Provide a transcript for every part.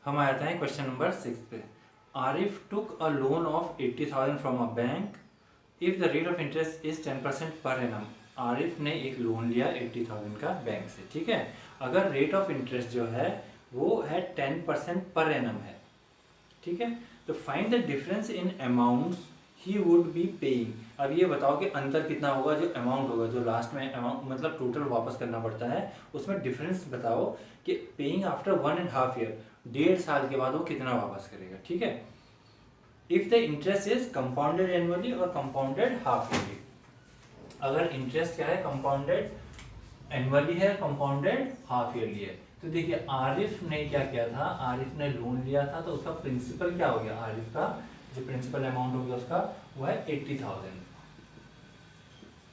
हम आ जाते हैं क्वेश्चन नंबर 6 पे। Arif took a loan of 80,000 from a bank if the rate of interest is 10% per annum. Arif ने एक लोन लिया 80,000 का बैंक से, ठीक है। अगर रेट ऑफ इंटरेस्ट जो है वो है 10% पर एनम है, ठीक है। तो find the difference in amounts he would be paying. अब ये बताओ कि अंतर कितना होगा, जो अमाउंट होगा, जो लास्ट में अमाउंट मतलब टोटल वापस करना पड़ता है, उसमें डिफरेंस बताओ कि पेइंग आफ्टर 1.5 ईयर, 1.5 साल के बाद वो कितना वापस करेगा, ठीक है। If the interest is compounded annually और कंपाउंडेड हाफ ईयरली। अगर इंटरेस्ट क्या है, कंपाउंडेड एनुअली है, कंपाउंडेड हाफ ईयरली है। तो देखिए आरिफ ने क्या किया था, आरिफ ने लोन लिया था, तो उसका प्रिंसिपल क्या हो गया, आरिफ का जो प्रिंसिपल अमाउंट हो गया उसका वो है 80,000,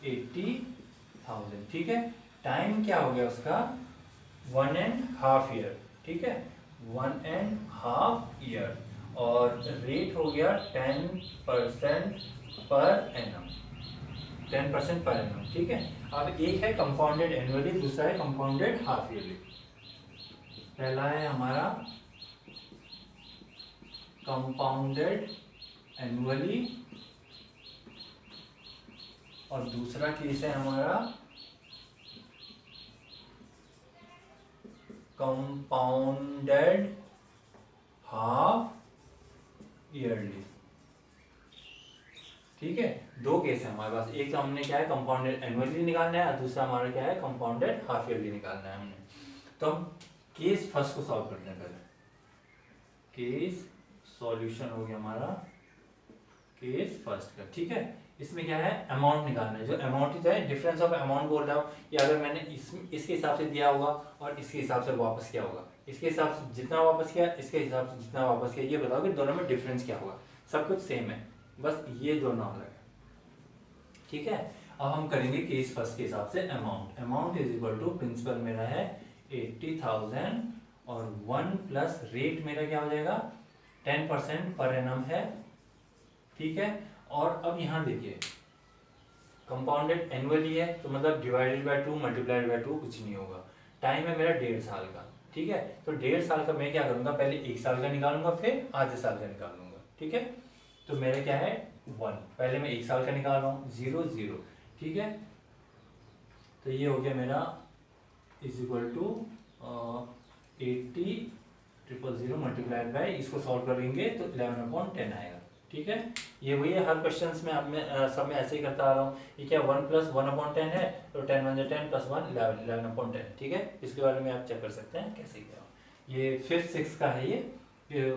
80,000, ठीक है। टाइम क्या हो गया उसका 1.5 ईयर, ठीक है, 1.5 ईयर। और रेट हो गया 10% पर एनम, 10% पर एनम, ठीक है। अब एक है कंपाउंडेड एनुअली, दूसरा है कंपाउंडेड हाफ ईयरली। पहला है हमारा कंपाउंडेड एनुअली और दूसरा केस है हमारा कंपाउंडेड हाफ ईयरली, ठीक है। दो केस है हमारे पास, एक तो हमने क्या है कंपाउंडेड एनुअली निकालना है और दूसरा हमारा क्या है कंपाउंडेड हाफ ईयरली निकालना है हमने। तो हम केस फर्स्ट को सॉल्व करते हैं पहले। केस सॉल्यूशन हो गया हमारा केस फर्स्ट का, ठीक है। इसमें क्या है अमाउंट निकालना है, जो अमाउंट है डिफरेंस ऑफ अमाउंट बोल रहा हूँ, या अगर मैंने इसके हिसाब से दिया होगा और इसके हिसाब से वापस किया होगा, इसके हिसाब से जितना वापस किया, इसके हिसाब से जितना वापस किया, ये बताओ कि दोनों में डिफरेंस क्या होगा। सब कुछ सेम है, बस ये दोनों अलग है, ठीक है। अब हम करेंगे केस फर्स्ट के हिसाब से amount. Amount is equal to principal मेरा है 80,000 और 1 प्लस रेट मेरा क्या हो जाएगा 10% पर एनम है, ठीक है। और अब यहाँ देखिए कंपाउंडेड एनुअली है, तो मतलब डिवाइडेड बाय 2 मल्टीप्लाइड बाय 2 कुछ नहीं होगा। टाइम है मेरा 1.5 साल का, ठीक है। तो 1.5 साल का मैं क्या करूंगा, पहले 1 साल का निकालूंगा फिर आधे साल का निकालूंगा, ठीक है। तो मेरा क्या है 1, पहले मैं 1 साल का निकाल रहा हूँ 0 0, ठीक है। तो ये हो गया मेरा is equal to 80,000 multiplied by, इसको सॉल्व करेंगे तो 11/10 आएगा, ठीक है। ये वही है, हर क्वेश्चन में अब सब में ऐसे ही करता आ रहा हूँ। ये क्या 1 + 1/10 है, तो 10 × 10 + 1 11/10, ठीक है। इसके बारे में आप चेक कर सकते हैं कैसे किया। ये 5th 6th का है, ये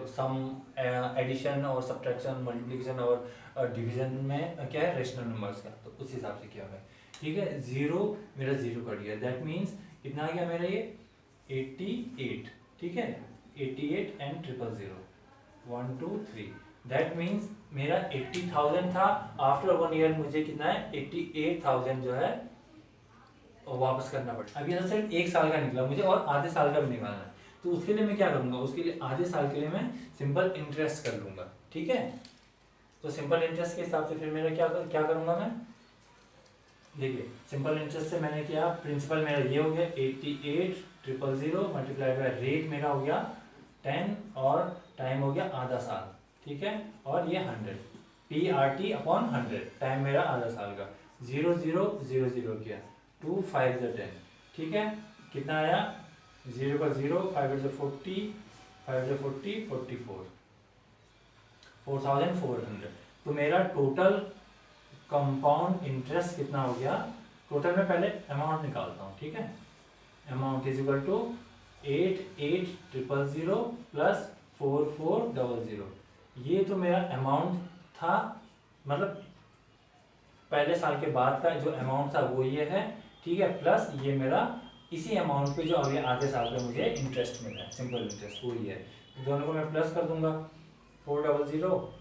सम एडिशन और सब्ट्रैक्शन मल्टीप्लिकेशन और डिवीजन में क्या है रेशनल नंबर्स का, तो उस हिसाब से किया हुआ है, ठीक है। 0 मेरा 0 कट गया, दैट मीन्स कितना आ गया मेरा ये 88, ठीक है। 88 एंड 000 1 2 3, दैट मीन्स मेरा 80,000 था, आफ्टर 1 ईयर मुझे कितना है 88,000 जो है वापस करना पड़ेगा। अब ये तो सिर्फ 1 साल का निकला, मुझे और आधे साल का भी निकालना है, तो उसके लिए मैं क्या करूंगा, उसके लिए आधे साल के लिए मैं सिंपल इंटरेस्ट कर लूंगा, ठीक है। तो सिंपल इंटरेस्ट के हिसाब से फिर मेरा क्या करूंगा मैं, देखिए सिंपल इंटरेस्ट से मैंने किया, प्रिंसिपल मेरा ये हो गया 88,000 मल्टीप्लाइड बाय रेट मेरा हो गया 10 और टाइम हो गया आधा साल, ठीक है। और ये 100 PRT/100, टाइम मेरा आधा साल का, 0 0 0 0 किया, 2 5 10, ठीक है। कितना आया 0 का 0, 5 40, 5 40 44, 4,400। तो मेरा टोटल कंपाउंड इंटरेस्ट कितना हो गया, टोटल में पहले अमाउंट निकालता हूँ, ठीक है। Amount is equal to 88,000 plus 4,400, ये तो मेरा अमाउंट था, मतलब पहले साल के बाद का जो अमाउंट था वो ये है, ठीक है, प्लस ये मेरा इसी अमाउंट पे जो अभी आधे साल पे मुझे इंटरेस्ट मिला है, सिंपल इंटरेस्ट वो ही है। दोनों को मैं प्लस कर दूंगा, 400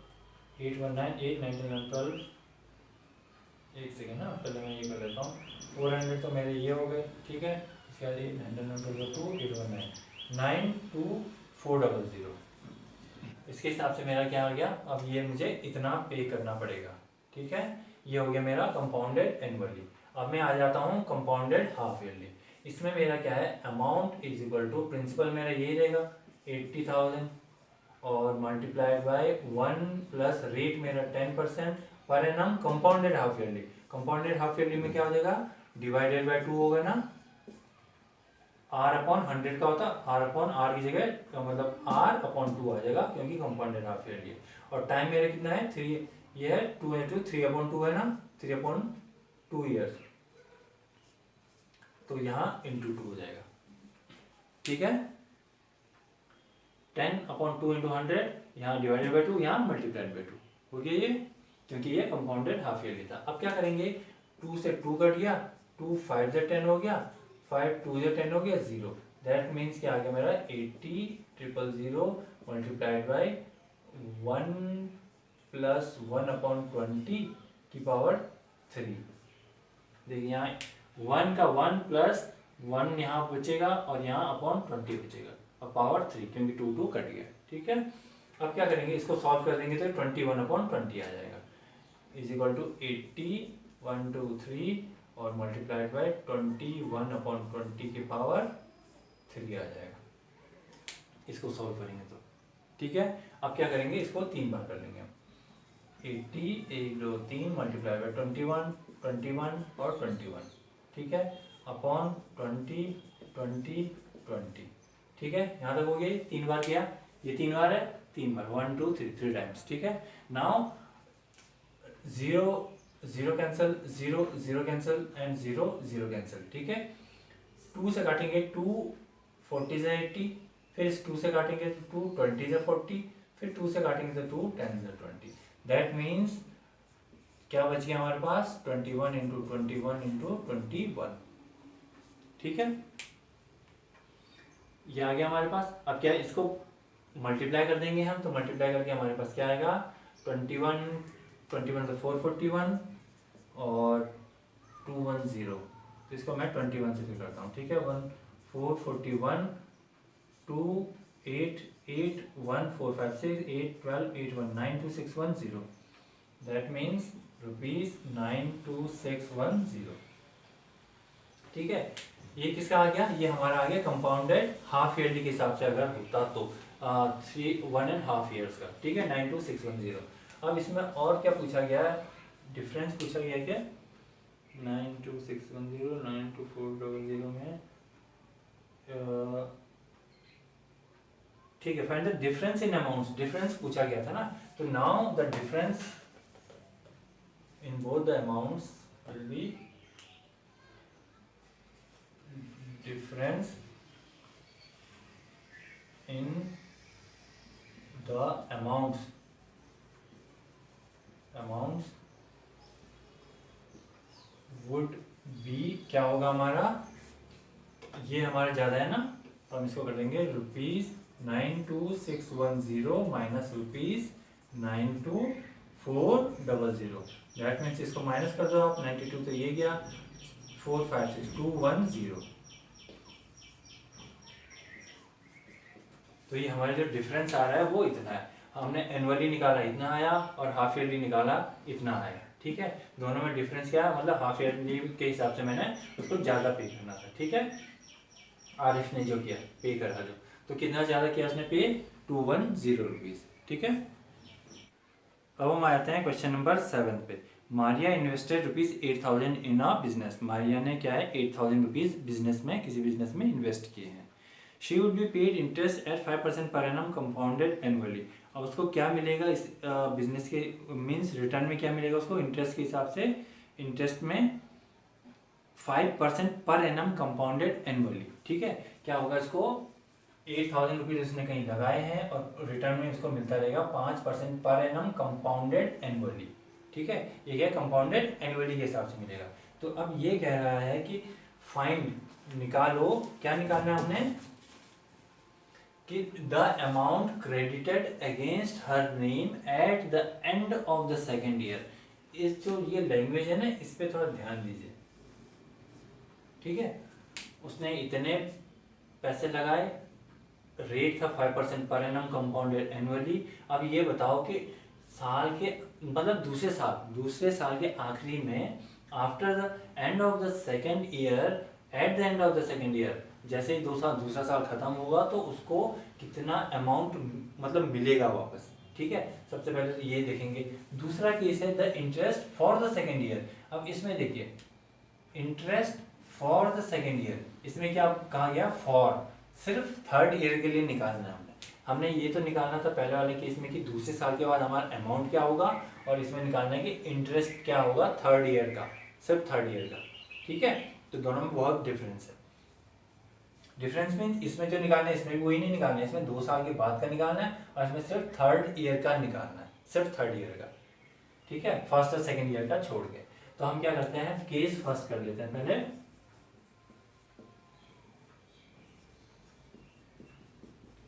819 8 99 12, एक सेकेंड ना, पहले मैं ये कर लेता हूँ, 400 तो मेरे ये हो गए, ठीक है। इसके बाद 819 819 92400, इसके हिसाब से मेरा क्या आ गया, अब ये मुझे इतना पे करना पड़ेगा, ठीक है। ये हो गया मेरा कंपाउंडेड एनुअली। अब मैं आ जाता हूँ कंपाउंडेड हाफ ईयरली। इसमें मेरा क्या है amount is equal to principal मेरा यही रहेगा 80,000 और मल्टीप्लाइड बाय 1 प्लस रेट मेरा 10% per annum compounded half yearly. Compounded half yearly में क्या हो जाएगा, डिवाइडेड बाय 2 होगा ना, r अपॉन 100 का होता, r अपॉन r की जगह मतलब r अपॉन 2 आ जाएगा क्योंकि कंपाउंडेड हाफ ईयरली है। और टाइम मेरा कितना है 3, ये है 2 इंटू 3 अपॉन 2 है ना, 3 अपॉन 2 ईयर्स, तो यहाँ इंटू 2 हो जाएगा। ठीक है, 10 अपॉन 2 इंटू 100, यहाँ डिवाइडेड बाई 2, यहाँ मल्टीप्लाइड बाई 2 हो गया ये, क्योंकि ये कंपाउंडेड हाफ ईयरली था। अब क्या करेंगे, 2 से 2 कट गया, 2 5 से 10 हो गया, 5 2 से 10 हो गया 0। दैट मीन्स क्या आ गया मेरा 80,000 मल्टीप्लाइड बाई 1 प्लस 1 अपॉन 20 की पावर 3। देखिए यहाँ 1 का 1 प्लस 1 यहाँ बचेगा और यहाँ अपॉन 20 बचेगा और पावर 3 क्योंकि 2 2 कट गया। ठीक है, अब क्या करेंगे, इसको सॉल्व कर देंगे तो 21 अपॉन 20 आ जाएगा, इज इक्वल टू 80 1 2 3 और मल्टीप्लाइड बाय 21 अपॉन 20 की पावर 3 आ जाएगा। इसको सॉल्व करेंगे तो ठीक है। अब क्या करेंगे, इसको 3 बार कर लेंगे हम, 80 1 2 3 मल्टीप्लाई बाय 21 21 और 21, ठीक है, अपॉन 20 20 20। ठीक है, यहाँ तक हो गया, 3 बार किया, ये 3 बार है, 3 बार 1 2 3 3 टाइम्स। ठीक है, now 0 0 cancel, 0 0 cancel and 0 0 cancel. ठीक है, 2 से काटेंगे 2 40 से 80, फिर इस 2 से काटेंगे तो 2 20 से 40, फिर 2 से काटेंगे तो 2 10 से 20। दैट मीन्स क्या बच गया हमारे पास 21 इंटू 21 इंटू 21। ठीक है, ये आ गया हमारे पास। अब क्या इसको मल्टीप्लाई कर देंगे हम, तो मल्टीप्लाई करके हमारे पास क्या आएगा 21 21 से 441 और 210, तो इसको मैं 21 से फिर करता हूँ। ठीक है, 1 441 2 8 8 1 4 5 6 8 12 8 1 9 2 6 1 0। That means ₹92610। ठीक है, ये किसका आ गया, ये हमारा आ गया कंपाउंडेड हाफ ईयरली के हिसाब से अगर होता तो 1.5 ईयर्स का। ठीक है, 92610। अब इसमें और क्या पूछा गया है, डिफरेंस पूछा गया है क्या, 92610 92400 में ठीक है, find the difference in amounts, difference पूछा गया था ना, तो now the difference in both the amounts will be difference in the amounts would be, क्या होगा हमारा, ये हमारा ज्यादा है ना, तो हम इसको कर देंगे ₹92610 माइनस ₹92400। दैट मीन्स इसको माइनस कर दो आप, 92 तो ये गया 456210। तो ये हमारा जो डिफरेंस आ रहा है वो इतना है, हमने एनुअली निकाला इतना आया और हाफ ईयरली निकाला इतना आया। ठीक है, दोनों में डिफरेंस क्या है, मतलब हाफ ईयरली के हिसाब से मैंने उसको ज़्यादा पे करना था। ठीक है, आरिफ ने जो किया पे करा जो, तो कितना ज़्यादा किया उसने पे, 210 रुपीज़। ठीक है, अब हम आते हैं क्वेश्चन नंबर 7 पे। Maria invested ₹8,000 in a business. Maria ने क्या है 8,000 रुपीज़ बिजनेस में, किसी बिजनेस में इन्वेस्ट किए हैं। She would be paid interest eight 5% per annum compounded annually. अब उसको क्या मिलेगा इस बिजनेस के, मीन्स रिटर्न में क्या मिलेगा उसको, इंटरेस्ट के हिसाब से, इंटरेस्ट में 5% पर एनम कंपाउंडेड एनुअली। ठीक है, क्या होगा इसको 8,000 रुपीज़ उसने कहीं लगाए हैं और रिटर्न में उसको मिलता रहेगा 5% पर एनम कंपाउंडेड एनुअली। ठीक है, ये क्या कंपाउंडेड एनुअली के हिसाब से मिलेगा। तो अब ये कह रहा है कि फाइंड, निकालो, क्या निकालना है हमने, कि the amount credited against her name at the end of the second year. इस जो ये लैंग्वेज है ना, इस पे थोड़ा ध्यान दीजिए। ठीक है, उसने इतने पैसे लगाए, रेट था 5% पर एनम कंपाउंडेड एनुअली। अब ये बताओ कि साल के मतलब दूसरे साल के आखिरी में, after the end of the second year, at the end of the second year, जैसे ही दूसरा साल खत्म होगा तो उसको कितना अमाउंट मतलब मिलेगा वापस। ठीक है, सबसे पहले तो ये देखेंगे। दूसरा केस है the interest for the second year. अब इसमें देखिए interest for the second year, इसमें क्या कहा गया, फॉर, सिर्फ थर्ड ईयर के लिए निकालना है हमने ये तो निकालना था पहले वाले केस में कि दूसरे साल के बाद हमारा अमाउंट क्या होगा, और इसमें निकालना है कि इंटरेस्ट क्या होगा थर्ड ईयर का, सिर्फ थर्ड ईयर का। ठीक है, तो दोनों में बहुत डिफरेंस है। डिफरेंस मीन इसमें जो निकालना है इसमें भी वही नहीं निकालना है, इसमें 2 साल के बाद का निकालना है और इसमें सिर्फ थर्ड ईयर का निकालना है, सिर्फ थर्ड ईयर का। ठीक है, फर्स्ट और सेकेंड ईयर का छोड़ के। तो हम क्या करते हैं, केस फर्स्ट कर लेते हैं पहले।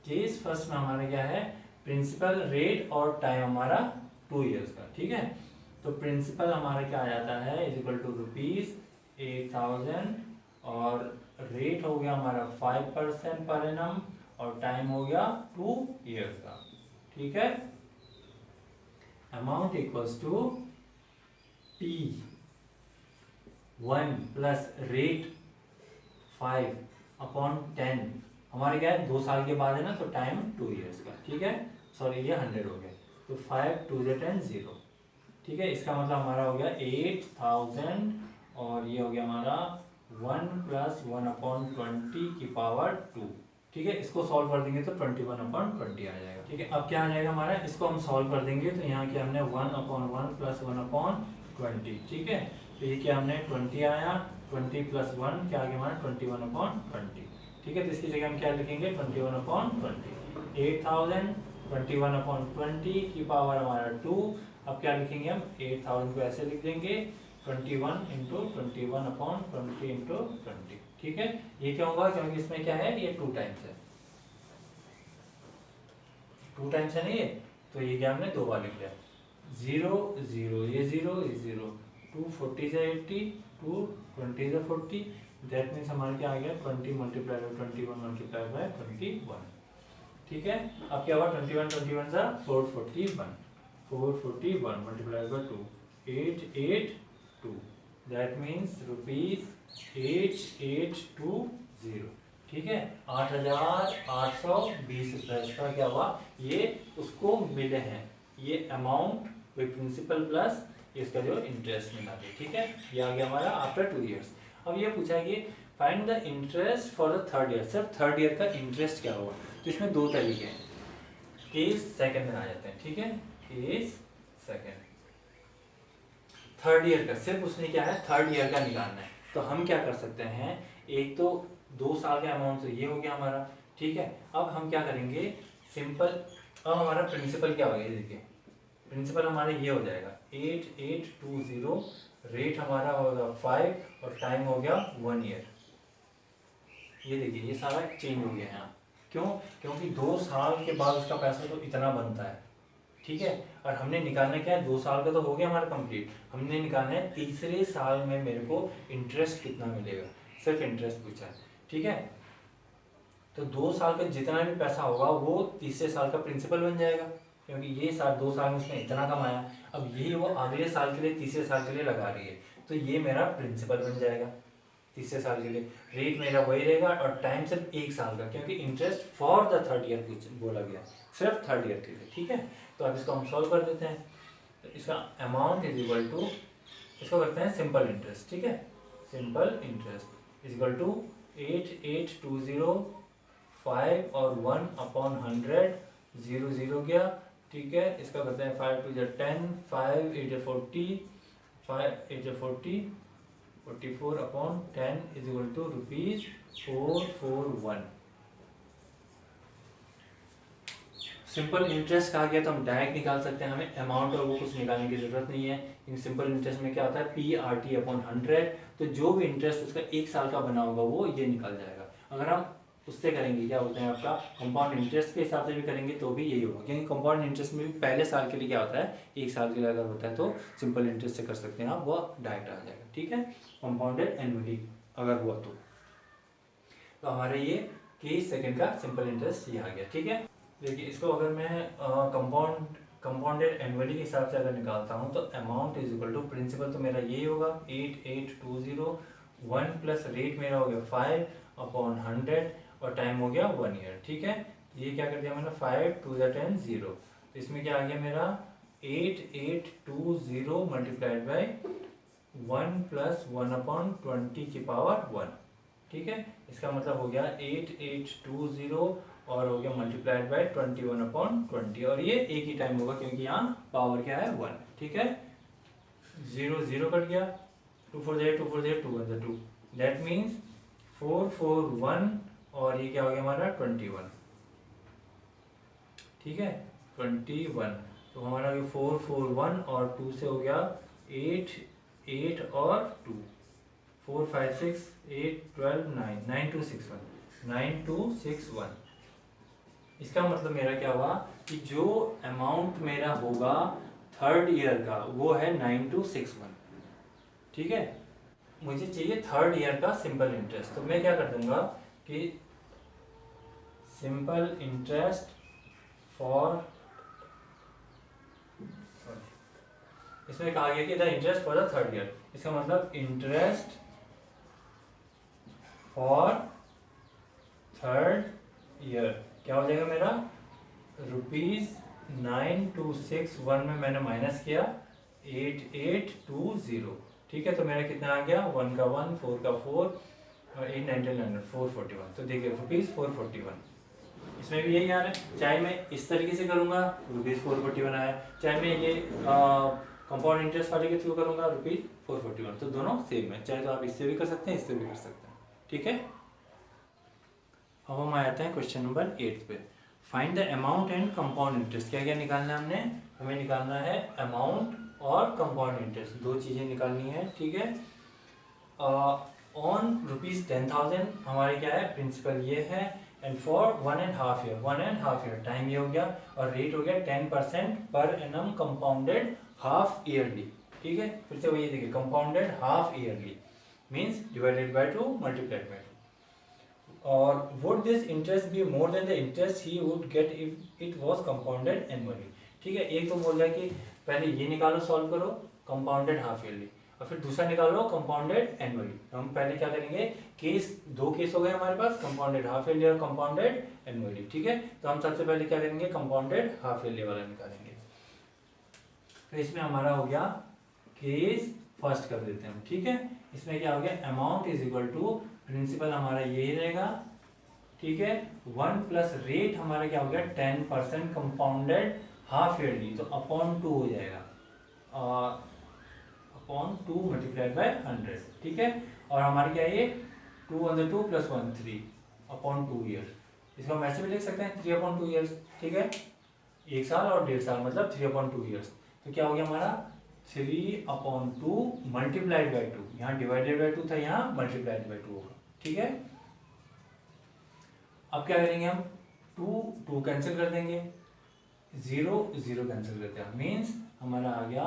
केस फर्स्ट में हमारा क्या है, प्रिंसिपल रेट और टाइम हमारा 2 इयर्स का। ठीक है, तो प्रिंसिपल हमारा क्या आ जाता है इज इक्वल टू ₹8,000 और रेट हो गया हमारा 5% पर एनम और टाइम हो गया 2 इयर्स का। ठीक है, amount equals to P1 plus rate 5/10, हमारे क्या है 2 साल के बाद है ना, तो टाइम 2 इयर्स का। ठीक है, सॉरी ये 100 हो गया, तो 5 2 10 0। ठीक है, इसका मतलब हमारा हो गया 8,000 और ये हो गया हमारा 1 प्लस 1/20 की पावर 2। ठीक है, इसको सॉल्व कर देंगे तो 21/20 आ जाएगा। ठीक है, अब क्या आ जाएगा हमारा, इसको हम सॉल्व कर देंगे तो यहाँ क्या हमने 1/1 प्लस 1/20। ठीक है, तो ये क्या हमने 20 आया, 20 प्लस 1 क्या आ गया हमारा 21/20। ठीक है, तो इसकी जगह हम क्या लिखेंगे 21/20। 8,000 21/20 की पावर हमारा 2। अब क्या लिखेंगे हम 8,000 को ऐसे लिख देंगे 21 इंटू 21/20 इंटू 20। ठीक है, ये क्या होगा क्योंकि इसमें क्या है ये 2 टाइम्स है, 2 टाइम्स है नहीं ये, तो ये क्या हमने 2 बार लिख दिया। 0 0 ये 0 ये 0, 2 40 से 80, 2 20 से 40, दैट मीन्स हमारा क्या आ गया 20 मल्टीप्लाई बाय 21 मल्टीप्लाई बाय 21। ठीक है, अब क्या हुआ 21 21 सा 441, 441 मल्टीप्लाई बाय 2 882, दैट मीन्स ₹8820। ठीक है, 8,820 रुपये इसका क्या हुआ, ये उसको मिले हैं, ये अमाउंट विद प्रिंसिपल प्लस इसका जो इंटरेस्ट मिला है। ठीक है, ये आ गया हमारा आफ्टर 2 इयर्स। अब ये पूछा है कि find the interest for the third year, सिर्फ थर्ड ईयर का इंटरेस्ट क्या होगा। तो इसमें 2 तरीके हैं, केस सेकंड में आ जाते हैं। ठीक है, केस सेकंड, थर्ड ईयर का सिर्फ उसने क्या है थर्ड ईयर का निकालना है। तो हम क्या कर सकते हैं, एक तो 2 साल का अमाउंट तो ये हो गया हमारा। ठीक है, अब हम क्या करेंगे सिंपल, अब हमारा प्रिंसिपल क्या हो गया, देखिए प्रिंसिपल हमारा ये हो जाएगा 8820, रेट हमारा होगा 5 और टाइम हो गया 1 ईयर। ये देखिए ये सारा चेंज हो गया यहाँ, क्यों, क्योंकि 2 साल के बाद उसका पैसा तो इतना बनता है। ठीक है, और हमने निकालना क्या है 2 साल का तो हो गया हमारा कंप्लीट, हमने निकालना है तीसरे साल में मेरे को इंटरेस्ट कितना मिलेगा, सिर्फ इंटरेस्ट पूछा है। ठीक है, तो 2 साल का जितना भी पैसा होगा वो तीसरे साल का प्रिंसिपल बन जाएगा, क्योंकि ये 2 साल में उसने इतना कमाया, अब यही वो अगले साल के लिए तीसरे साल के लिए लगा रही है, तो ये मेरा प्रिंसिपल बन जाएगा तीसरे साल के लिए। रेट मेरा वही रहेगा और टाइम सिर्फ 1 साल का, क्योंकि interest for the third year कुछ बोला गया, सिर्फ थर्ड ईयर के लिए। ठीक है, तो अब इसको हम सॉल्व कर देते हैं। तो इसका अमाउंट इज इक्वल टू, इसको करते हैं सिंपल इंटरेस्ट। ठीक है, simple interest is equal to 8820, 5 और 1/100, 0 0 गया। ठीक है, इसका करते हैं 5 2 10, 5 8 40, 5 8 40, 44/10 is equal to ₹441। Simple interest कहा गया तो हम डायरेक्ट निकाल सकते हैं, हमें अमाउंट और वो कुछ निकालने की जरूरत नहीं है। इन सिंपल इंटरेस्ट में क्या होता है PRT/100, तो जो भी इंटरेस्ट उसका 1 साल का बना होगा वो ये निकल जाएगा। अगर हम उससे करेंगे क्या बोलते हैं आपका कंपाउंड इंटरेस्ट के हिसाब से भी करेंगे तो भी यही होगा, क्योंकि कंपाउंड इंटरेस्ट में भी पहले साल के लिए क्या होता है 1 साल के लिए अगर होता है तो सिंपल इंटरेस्ट से कर सकते हैं आप, वो डायरेक्ट आ जाएगा। ठीक है, कंपाउंडेड एनुअली अगर हुआ तो हमारे ये केस सेकंड का सिंपल इंटरेस्ट ये आ गया। ठीक है, देखिए इसको अगर मैं कंपाउंडेड एनुअली के हिसाब से अगर निकालता हूँ तो amount is equal to principal तो मेरा यही होगा 8820, 1 प्लस रेट मेरा हो गया 5 अपॉन 100 और टाइम हो गया 1 ईयर। ठीक है, ये क्या कर दिया मैंने 5 2 × 10 0, तो इसमें क्या आ गया मेरा 8820 मल्टीप्लाइड बाई 1 + 1/20 की पावर 1। ठीक है, इसका मतलब हो गया 8820 और हो गया मल्टीप्लाइड बाई 21/20, और ये एक ही टाइम होगा क्योंकि यहाँ पावर क्या है 1। ठीक है, 0 0 कट गया, 2 4 0 2 4 0 2 1 2, दैट मीन्स 4 4 1 और ये क्या हो गया हमारा 21। ठीक है, 21, तो हमारा 4 4 1 और 2 से हो गया 8 8 और 2, 4 5 6 8 12 9 9 2 6 1 9 2 6 1। इसका मतलब मेरा क्या हुआ कि जो अमाउंट मेरा होगा थर्ड ईयर का वो है 9261। ठीक है, मुझे चाहिए थर्ड ईयर का सिंपल इंटरेस्ट, तो मैं क्या कर दूंगा कि सिंपल इंटरेस्ट फॉर, इसमें कहा गया कि the interest for the third year, इसका मतलब इंटरेस्ट फॉर थर्ड ईयर क्या हो जाएगा मेरा ₹9261 में मैंने माइनस किया 8820। ठीक है, तो मेरा कितना आ गया 1 का 1 4 का 4 और 8 9 10 11 441, तो देखिए ₹441। इसमें भी यही आ रहा है, चाहे मैं इस तरीके से करूँगा ₹441 आया, चाहे मैं ये कंपाउंड इंटरेस्ट वाले के थ्रू करूँगा ₹441, तो दोनों सेम है, चाहे तो आप इससे भी कर सकते हैं इससे भी कर सकते हैं। ठीक है, अब हम आते हैं क्वेश्चन नंबर 8 पे। Find the amount and compound interest. क्या क्या निकालना है हमने, हमें निकालना है अमाउंट और कंपाउंड इंटरेस्ट, दो चीज़ें निकालनी है। ठीक है, ऑन ₹10,000 हमारे क्या है प्रिंसिपल ये है, and for 1.5 year 1.5 year time ये हो गया, और रेट हो गया 10% per annum compounded half yearly. ठीक है, फिर से वही देखिए compounded half yearly means divided by 2 multiplied by 2। और would this interest be more than the interest he would get if it was compounded annually। ठीक है, एक तो बोल रहा है कि पहले ये निकालो सॉल्व करो कंपाउंडेड हाफ ईयरली, और फिर दूसरा निकालो कंपाउंडेड एनुअली। तो हम पहले क्या करेंगे, दो केस हो गए हमारे पास, कंपाउंडेड हाफ ईयरली और कंपाउंडेड एनुअली। ठीक है, तो हम सबसे पहले क्या करेंगे कंपाउंडेड हाफ ईयरली वाला निकालेंगे। तो इसमें हमारा हो गया केस फर्स्ट कर देते हैं हम। ठीक है, इसमें क्या हो गया amount is equal to principal हमारा यही रहेगा। ठीक है, 1 प्लस रेट हमारा क्या हो गया 10% कंपाउंडेड हाफ ईयरली, तो अपॉन 2 हो जाएगा, अपॉन 2 मल्टीप्लाइड बाय 100। ठीक है, और हमारे क्या है ये 2 × 2 + 1 3 अपॉन 2 ईयर, इसको हम ऐसे भी लिख सकते हैं 3/2 ईयर्स। ठीक है, 1 साल और 1.5 साल मतलब 3/2 ईयर्स, तो क्या हो गया हमारा 3/2 मल्टीप्लाइड बाय 2, यहाँ डिवाइडेड बाय 2 था, यहाँ मल्टीप्लाइड बाय 2 होगा। ठीक है, अब क्या करेंगे हम 2 कैंसिल कर देंगे, 0 0 कैंसिल करते हैं, मीन्स हमारा आ गया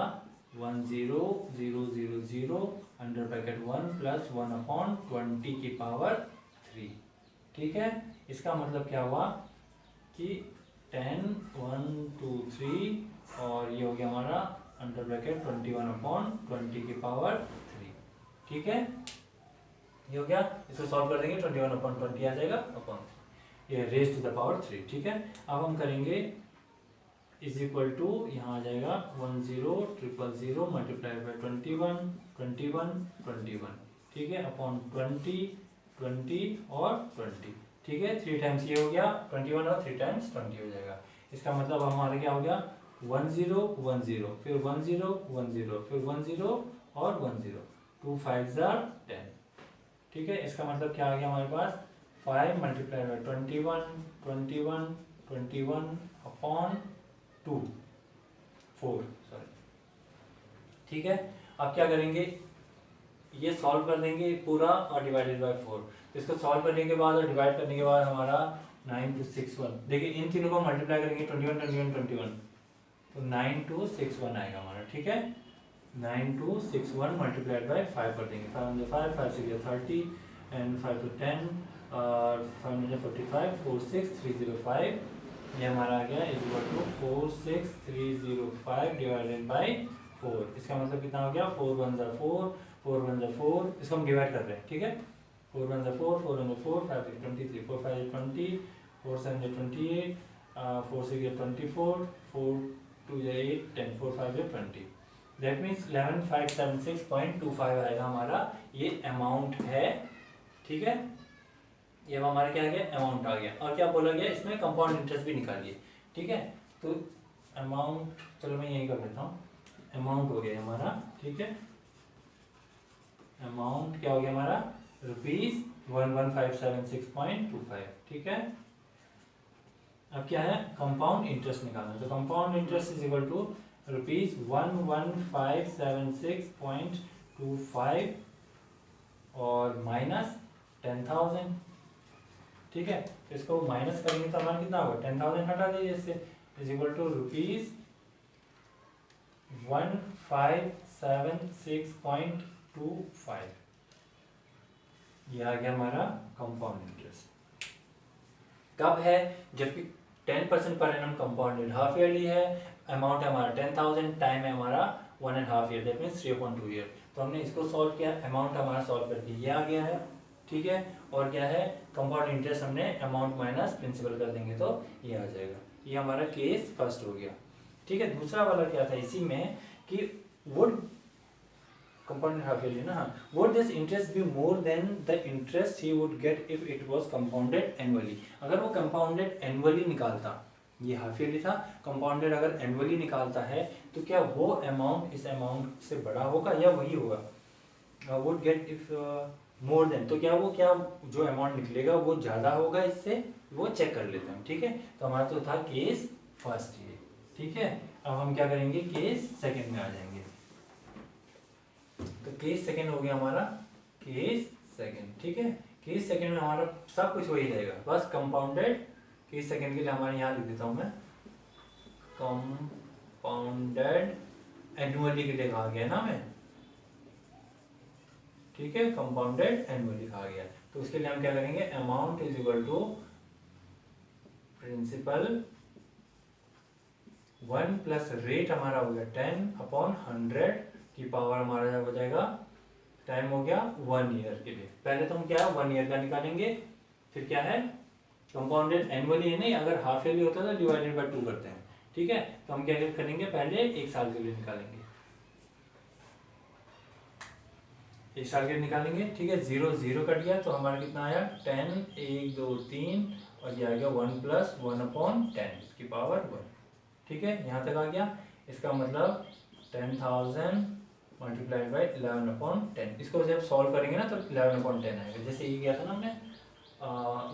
1 0 0 0 0 अंडर ब्रैकेट 1 + 1/20 की पावर 3। ठीक है, इसका मतलब क्या हुआ कि 10 1 2 3 और ये हो गया हमारा अंडर ब्रैकेट 21/20 की पावर 3। ठीक है, ये हो गया, इसको सॉल्व कर देंगे 21/20 आ जाएगा अपॉन ये रेज टू द पावर 3। ठीक है, अब हम करेंगे इज इक्वल टू, यहाँ आ जाएगा 10 000 मल्टीप्लाइड बाय 21 21 21। ठीक है, अपॉन 20 20 और 20। ठीक है, 3 टाइम्स ये हो गया 21 और 3 टाइम्स 20 हो जाएगा। इसका मतलब हमारा क्या हो गया 10 10 फिर 10 10 फिर 10 और 10, 2 5 10। ठीक है, इसका मतलब क्या आ गया हमारे पास 5 मल्टीप्लाइड बाय 21 21 21 अपॉन 2 4 सॉरी। ठीक है, अब क्या करेंगे ये सॉल्व कर देंगे पूरा और डिवाइडेड बाय 4, तो इसको सॉल्व करने के बाद और डिवाइड करने के बाद हमारा 9261, देखिए इन तीनों को मल्टीप्लाई करेंगे 21 21 21, तो 9261 आएगा हमारा। ठीक है, 9261 मल्टीप्लाइड बाय 5 कर देंगे, 5 5 5 6 30 एंड 5 to 10 और 545 46305, ये हमारा आ गया is equal to 46305 divided by 4। इसका मतलब कितना हो गया 4 1 4 4 1 4, इसको हम डिवाइड कर रहे हैं। ठीक है, 4 1 4, 4 1 4, 5 8 23, 4 5 8 20, 4 7 8 28, 4 6 8 24, 4 2 8 10, 4 5 8 20. दैट मीन्स 11576.25 आएगा हमारा ये अमाउंट है। ठीक है, ये हमारा क्या आ गया, अमाउंट आ गया। और क्या बोला गया इसमें, कंपाउंड इंटरेस्ट भी निकालिए। ठीक है, तो अमाउंट, चलो मैं यही कर देता हूँ, अमाउंट हो गया हमारा। ठीक है, अमाउंट क्या हो गया हमारा, ₹11576.25। ठीक है, अब क्या है, कंपाउंड इंटरेस्ट निकालना। तो compound interest is equal to ₹11576.25 और माइनस 10,000। ठीक है, तो इसको माइनस करेंगे तो हमारा कितना होगा, 10,000 हटा दीजिए इससे, इज इक्वल टू ₹1576.25। ये आ गया हमारा कंपाउंड इंटरेस्ट। कब है, जबकि 10% per annum compounded half yearly है, अमाउंट है हमारा 10,000, टाइम है हमारा 1.5 ईयर, दैट मीन्स 3.2 ईयर। तो हमने इसको सॉल्व किया, अमाउंट हमारा सॉल्व करके ये आ गया है। ठीक है, और क्या है, कंपाउंड इंटरेस्ट हमने अमाउंट माइनस प्रिंसिपल कर देंगे तो ये आ जाएगा। ये हमारा केस फर्स्ट हो गया। ठीक है, दूसरा वाला क्या था इसी में कि वुड कंपाउंड हाफ ईयरली ना, would this interest be more than the interest he would get if it was compounded annually. अगर वो कंपाउंडेड एनुअली निकालता, ये हाफ ईयरली था, कंपाउंडेड अगर एनुअली निकालता है तो क्या वो अमाउंट इस अमाउंट से बड़ा होगा या वही होगा, would get if more than, तो क्या वो, क्या जो अमाउंट निकलेगा वो ज़्यादा होगा इससे, वो चेक कर लेते हैं। ठीक है, तो हमारा तो था केस फर्स्ट ये। ठीक है, अब हम क्या करेंगे, केस सेकंड में आ जाएंगे। तो केस सेकंड हो गया हमारा, केस सेकंड। ठीक है, केस सेकंड में हमारा सब कुछ वही रहेगा, बस कंपाउंडेड। केस सेकंड के लिए हमारे यहाँ लिख देता हूँ मैं, कंपाउंडेड एनुअली के लिए कहा गया ना मैं। ठीक है, कंपाउंडेड एनुअली कहा गया, तो उसके लिए हम क्या करेंगे, amount is equal to principal 1 plus rate हमारा हो गया 10/100 की पावर हमारा हो जाएगा, टाइम हो गया 1 ईयर के लिए। पहले तो हम क्या है 1 ईयर का निकालेंगे, फिर क्या है कंपाउंडेड एनुअली है नहीं, अगर हाफ ईयरली होता तो डिवाइडेड बाय 2 करते हैं। ठीक है, तो हम क्या करेंगे, पहले 1 साल के लिए निकालेंगे, 1 साल के लिए निकालेंगे। ठीक है, 0 0 कट गया तो हमारा कितना आया 10 1 2 3 और ये आ गया 1 प्लस 1/10 की पावर 1। ठीक है, यहाँ तक आ गया। इसका मतलब 10,000 मल्टीप्लाइड बाई 11/10। इसको जब सॉल्व करेंगे ना तो 11/10 आएगा। जैसे ये किया था ना हमने,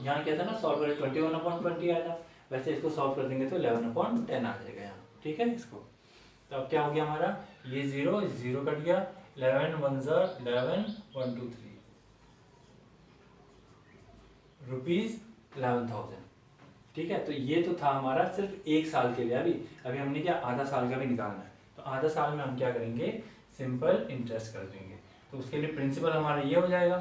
यहाँ किया था ना सॉल्व करें 21/20 आया था, वैसे इसको सॉल्व कर देंगे तो 11/10 आ जाएगा यहाँ। ठीक है, इसको तो अब क्या हो गया हमारा, ये 0 0 कट गया, 11 1 11 1 2 3 ₹11,000। ठीक है, तो ये तो था हमारा सिर्फ 1 साल के लिए। अभी हमने क्या आधा साल का भी निकालना है, तो आधा साल में हम क्या करेंगे, सिंपल इंटरेस्ट कर देंगे। तो उसके लिए प्रिंसिपल हमारा ये हो जाएगा,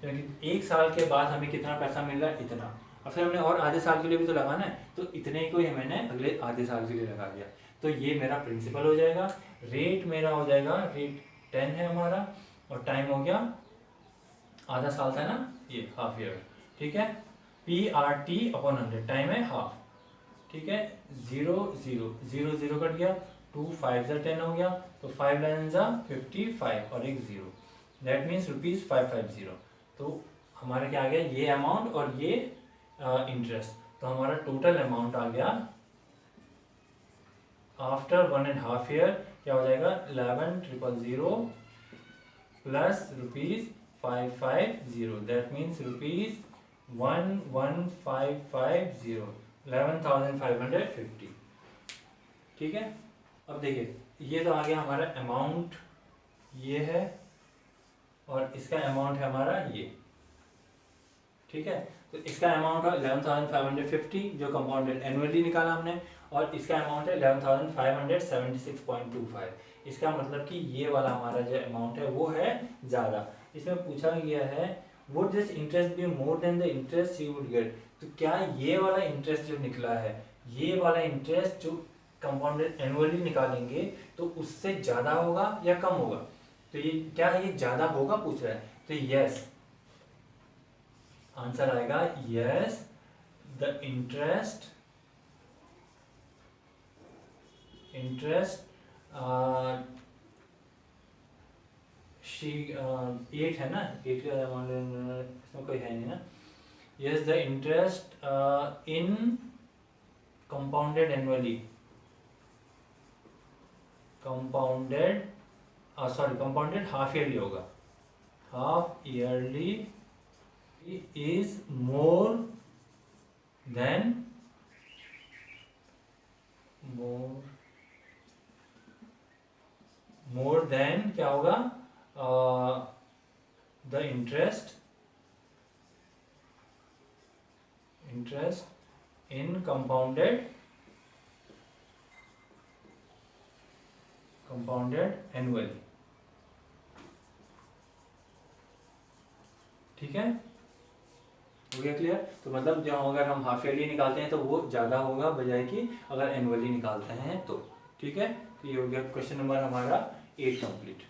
क्योंकि 1 साल के बाद हमें कितना पैसा मिल रहा है, इतना, और फिर हमने और आधे साल के लिए भी तो लगाना है, तो इतने ही को ही मैंने अगले आधे साल के लिए लगा दिया। तो ये मेरा प्रिंसिपल हो जाएगा, रेट मेरा हो जाएगा, रेट 10 है हमारा, और टाइम हो गया आधा साल था ना, ये हाफ ईयर। ठीक है, PRT/100, टाइम है हाफ। ठीक है, 0 0 0 0 कट गया, 2 5 10 हो गया, तो 5 9 55 और एक 0, दैट मीन्स ₹550। तो हमारा क्या आ गया, ये अमाउंट और ये इंटरेस्ट, तो हमारा टोटल अमाउंट आ गया आफ्टर 1.5 ईयर क्या हो जाएगा, 11,000 प्लस ₹550, दैट मीन्स ₹11,550, 11,550। ठीक है, अब देखिए ये तो आ गया हमारा अमाउंट, ये है, और इसका अमाउंट है हमारा ये। ठीक है, तो इसका अमाउंट है 11,550 जो कंपाउंडेड एनुअली निकाला हमने, और इसका अमाउंट है 11,576.25। इसका मतलब कि ये वाला हमारा जो अमाउंट है वो है ज़्यादा। इसमें पूछा गया है would this interest be more than the interest you would get, तो क्या ये वाला इंटरेस्ट जो निकला है, ये वाला इंटरेस्ट जो कंपाउंडेड एनुअली निकालेंगे तो उससे ज़्यादा होगा या कम होगा, तो ये क्या है, ये ज़्यादा होगा पूछ रहा है, तो यस आंसर आएगा यस द इंटरेस्ट शी 8 है ना, 8 का इसमें कोई है नहीं ना। Yes the interest in compounded annually, compounded half yearly होगा, half yearly is more than क्या होगा, the interest in compounded annually. ठीक है, हो गया क्लियर। तो मतलब जो अगर हम हाफ ईयरली निकालते हैं तो वो ज़्यादा होगा बजाय कि अगर एनुअली निकालते हैं तो। ठीक है, तो ये हो गया क्वेश्चन नंबर हमारा 8 कंप्लीट।